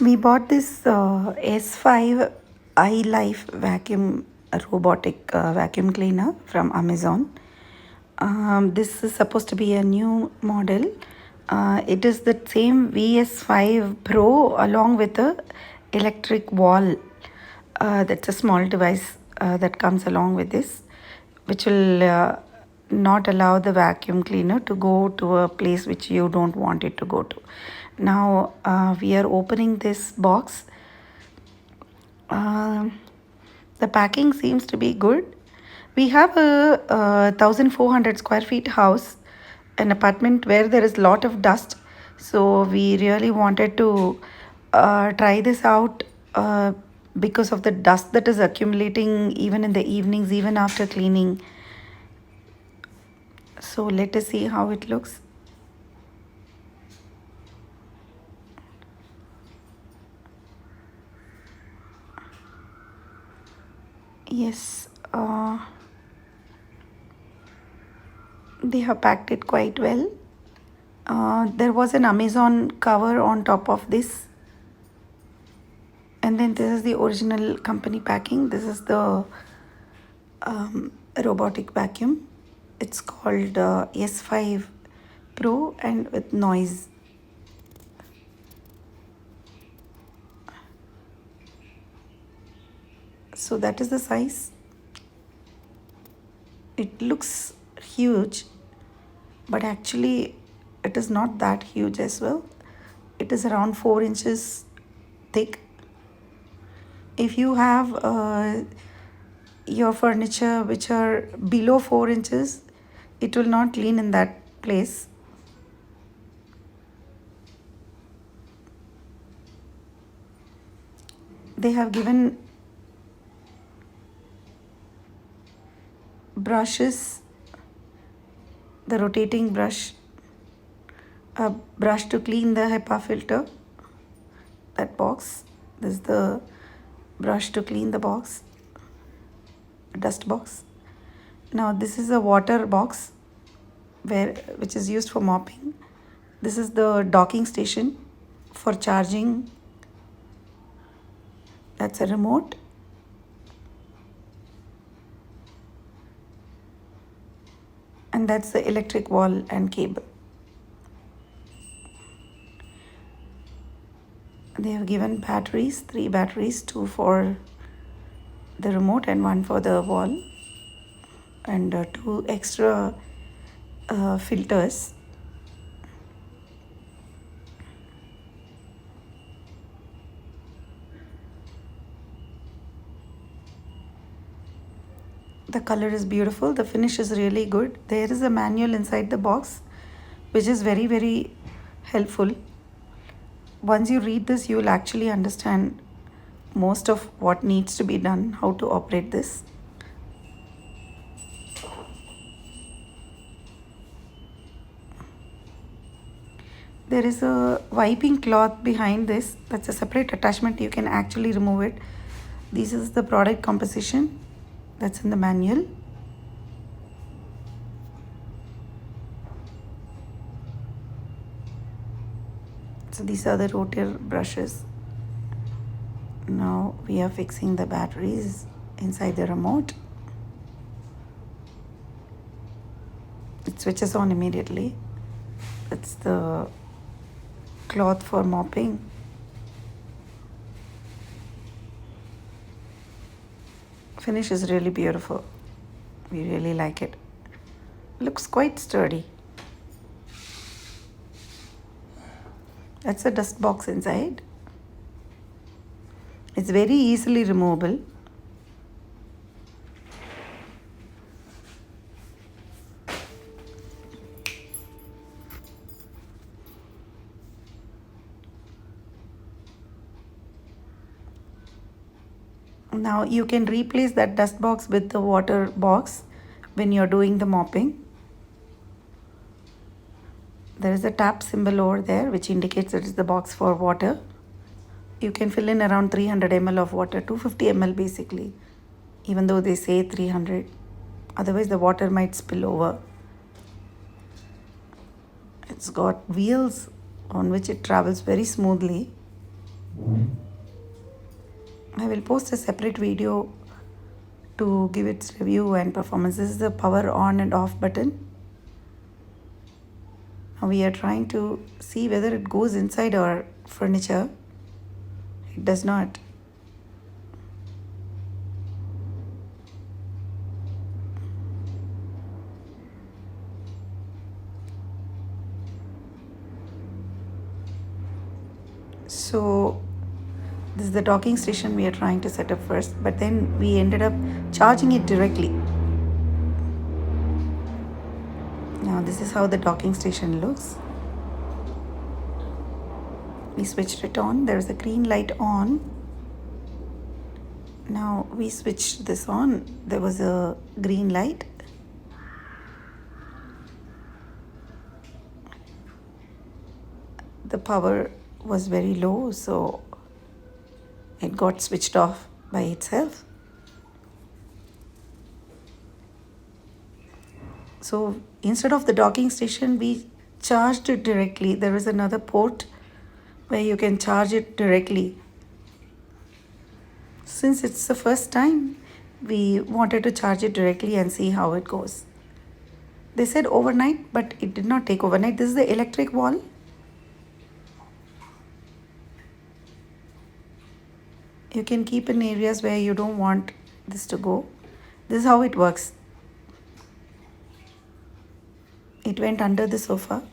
We bought this S5 iLife vacuum robotic vacuum cleaner from Amazon. This is supposed to be a new model. It is the same VS5 Pro along with a electric wall. That's a small device that comes along with this, which will not allow the vacuum cleaner to go to a place which you don't want it to go to. Now we are opening this box. The packing seems to be good. We have a 1400 square feet house, an apartment where there is a lot of dust. So we really wanted to try this out because of the dust that is accumulating even in the evenings, even after cleaning. So let us see how it looks. Yes, they have packed it quite well. There was an Amazon cover on top of this, and then this is the original company packing. This is the robotic vacuum. It's called S5 Pro and with noise. So that is the size. It looks huge, but actually it is not that huge as well. It is around 4 inches thick. If you have your furniture which are below 4 inches, it will not clean in that place. They have given brushes, the rotating brush, a brush to clean the HEPA filter, that box. This is the brush to clean the box, dust box. Now this is a water box which is used for mopping. This is the docking station for charging. That's a remote. And that's the electric wall and cable. They have given batteries, 3 batteries, 2 for the remote and 1 for the wall, and 2 extra filters. The color is beautiful. The finish is really good. There is a manual inside the box, which is very, very helpful. Once you read this, you will actually understand most of what needs to be done, how to operate this. There is a wiping cloth behind this. That's a separate attachment. You can actually remove it. This is the product composition that's in the manual. So these are the rotor brushes. Now we are fixing the batteries inside the remote. It switches on immediately. That's the cloth for mopping. Finish is really beautiful. We really like it. Looks quite sturdy. That's a dust box inside. It's very easily removable. Now you can replace that dust box with the water box when you're doing the mopping. There is a tap symbol over there which indicates it is the box for water. You can fill in around 300 ml of water, 250 ml basically, even though they say 300. Otherwise the water might spill over. It's got wheels on which it travels very smoothly. I will post a separate video to give its review and performance. This is the power on and off button. Now we are trying to see whether it goes inside our furniture. It does not. So this is the docking station we are trying to set up first, but then we ended up charging it directly. Now this is how the docking station looks. We switched it on. There's a green light on. Now we switched this on. There was a green light. The power was very low, so it got switched off by itself. So instead of the docking station, we charged it directly. There is another port where you can charge it directly. Since it's the first time, we wanted to charge it directly and see how it goes. They said overnight, but it did not take overnight. This is the electric wall. You can keep in areas where you don't want this to go. This is how it works. It went under the sofa.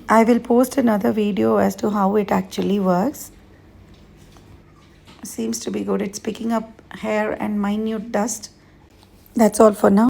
I will post another video as to how it actually works. Seems to be good. It's picking up hair and minute dust. That's all for now.